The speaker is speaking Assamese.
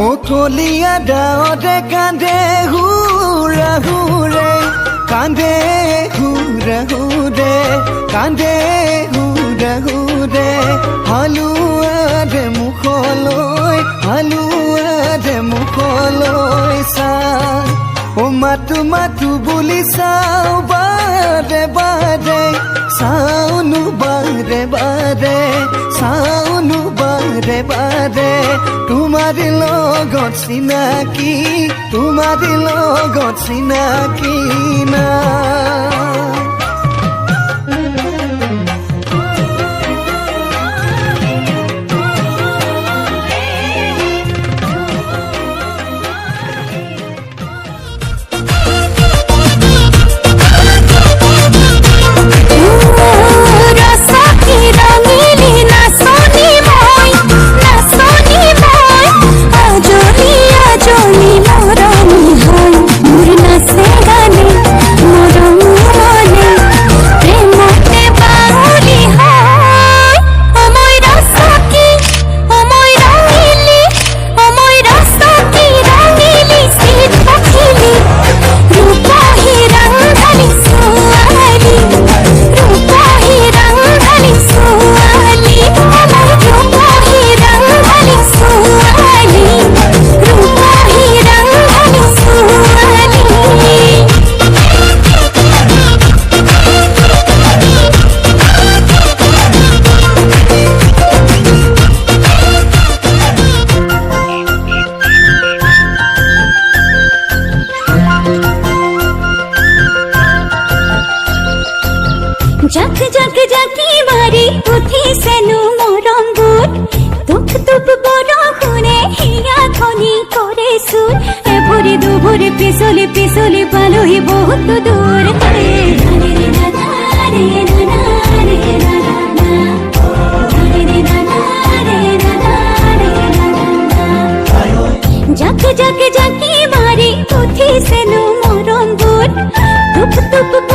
কলিয়া ডাৱৰে কান্দে হুৰা হুৰে কান্দে হুৰা হুৰে কান্দে হুৰা হুৰে হালুৱাৰে মুখলৈ চা ও মাতো বুলি চাও বাৰে বাৰে চাওনো বাৰে বাৰে চাওনো বাৰে বাৰে তোমাৰ লগত চিনাকি না জাকি মাৰি উঠিছেনো মৰম বুট তুপ বৰষুণে হিয়া খনি কৰেছো এভৰি দুভৰি পিছলি পালোহি বহুত দূৰ জাকি মাৰি উঠিছেনো মৰম বুট তুপ